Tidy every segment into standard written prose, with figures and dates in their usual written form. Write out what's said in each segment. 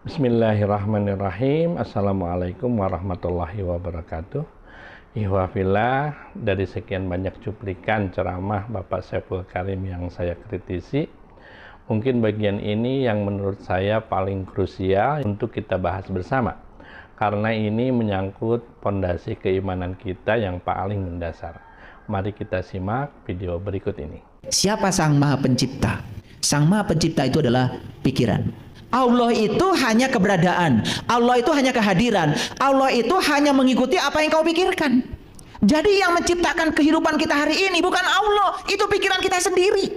Bismillahirrahmanirrahim. Assalamualaikum warahmatullahi wabarakatuh. Ihwafillah, dari sekian banyak cuplikan ceramah Bapak Saiful Karim yang saya kritisi, mungkin bagian ini yang menurut saya paling krusial untuk kita bahas bersama, karena ini menyangkut pondasi keimanan kita yang paling mendasar. Mari kita simak video berikut ini. Siapa Sang Maha Pencipta? Sang Maha Pencipta itu adalah pikiran. Allah itu hanya keberadaan, Allah itu hanya kehadiran, Allah itu hanya mengikuti apa yang kau pikirkan. Jadi yang menciptakan kehidupan kita hari ini bukan Allah, itu pikiran kita sendiri.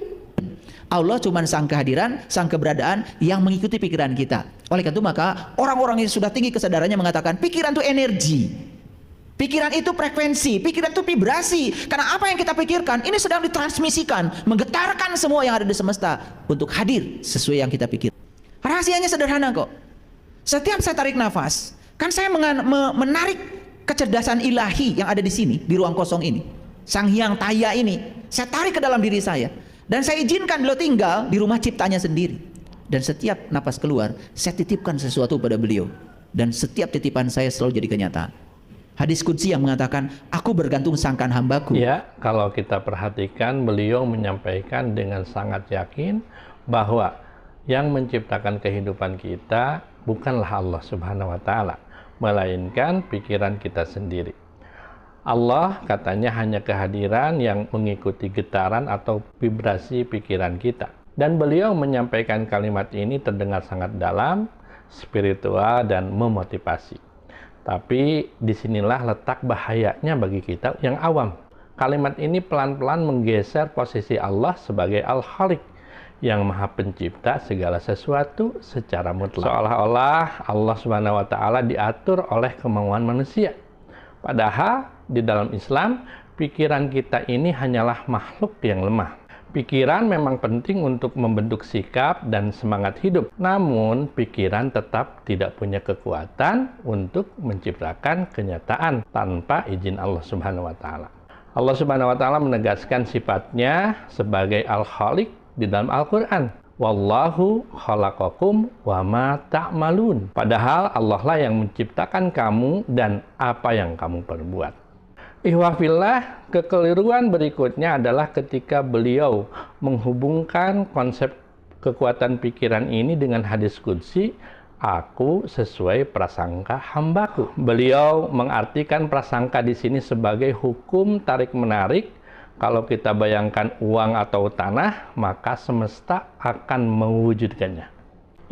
Allah cuma sang kehadiran, sang keberadaan yang mengikuti pikiran kita. Oleh karena itu maka orang-orang yang sudah tinggi kesadarannya mengatakan pikiran itu energi, pikiran itu frekuensi, pikiran itu vibrasi. Karena apa yang kita pikirkan ini sedang ditransmisikan, menggetarkan semua yang ada di semesta untuk hadir sesuai yang kita pikirkan. Rahasianya sederhana kok. Setiap saya tarik nafas, kan saya menarik kecerdasan ilahi yang ada di sini, di ruang kosong ini. Sang Hyang Taya ini, saya tarik ke dalam diri saya. Dan saya izinkan beliau tinggal di rumah ciptanya sendiri. Dan setiap nafas keluar, saya titipkan sesuatu pada beliau. Dan setiap titipan saya selalu jadi kenyataan. Hadis qudsi yang mengatakan, aku bergantung sangkan hambaku. Ya, kalau kita perhatikan, beliau menyampaikan dengan sangat yakin bahwa yang menciptakan kehidupan kita bukanlah Allah Subhanahu wa Ta'ala, melainkan pikiran kita sendiri. Allah katanya hanya kehadiran yang mengikuti getaran atau vibrasi pikiran kita. Dan beliau menyampaikan kalimat ini terdengar sangat dalam, spiritual, dan memotivasi. Tapi disinilah letak bahayanya bagi kita yang awam. Kalimat ini pelan-pelan menggeser posisi Allah sebagai Al-Khaliq, yang Maha Pencipta segala sesuatu secara mutlak. Seolah-olah Allah Subhanahu wa Ta'ala diatur oleh kemauan manusia. Padahal di dalam Islam, pikiran kita ini hanyalah makhluk yang lemah. Pikiran memang penting untuk membentuk sikap dan semangat hidup. Namun, pikiran tetap tidak punya kekuatan untuk menciptakan kenyataan tanpa izin Allah Subhanahu wa Ta'ala. Allah Subhanahu wa Ta'ala menegaskan sifatnya sebagai Al-Khaliq di dalam Al-Quran. Wallahu khalaqakum wa ma ta'malun. Padahal Allah lah yang menciptakan kamu dan apa yang kamu perbuat. Ihwafillah, kekeliruan berikutnya adalah ketika beliau menghubungkan konsep kekuatan pikiran ini dengan hadis qudsi, aku sesuai prasangka hambaku. Beliau mengartikan prasangka di sini sebagai hukum tarik-menarik. Kalau kita bayangkan uang atau tanah, maka semesta akan mewujudkannya.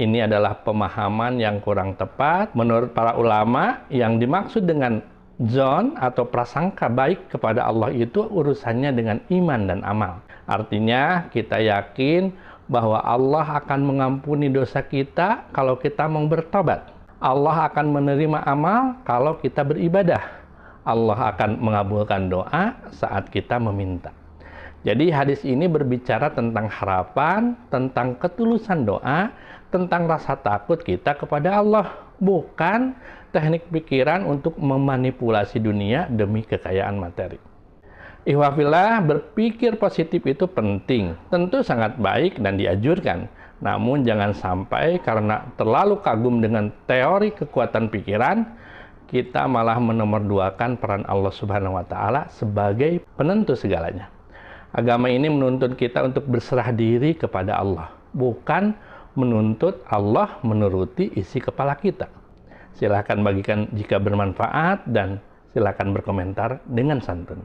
Ini adalah pemahaman yang kurang tepat. Menurut para ulama, yang dimaksud dengan zon atau prasangka baik kepada Allah itu urusannya dengan iman dan amal. Artinya kita yakin bahwa Allah akan mengampuni dosa kita kalau kita mau bertobat. Allah akan menerima amal kalau kita beribadah. Allah akan mengabulkan doa saat kita meminta. Jadi hadis ini berbicara tentang harapan, tentang ketulusan doa, tentang rasa takut kita kepada Allah, bukan teknik pikiran untuk memanipulasi dunia demi kekayaan materi. Ihwafillah, berpikir positif itu penting, tentu sangat baik dan dianjurkan. Namun jangan sampai karena terlalu kagum dengan teori kekuatan pikiran, kita malah menomorduakan peran Allah Subhanahu wa Ta'ala sebagai penentu segalanya. Agama ini menuntut kita untuk berserah diri kepada Allah, bukan menuntut Allah menuruti isi kepala kita. Silahkan bagikan jika bermanfaat dan silahkan berkomentar dengan santun.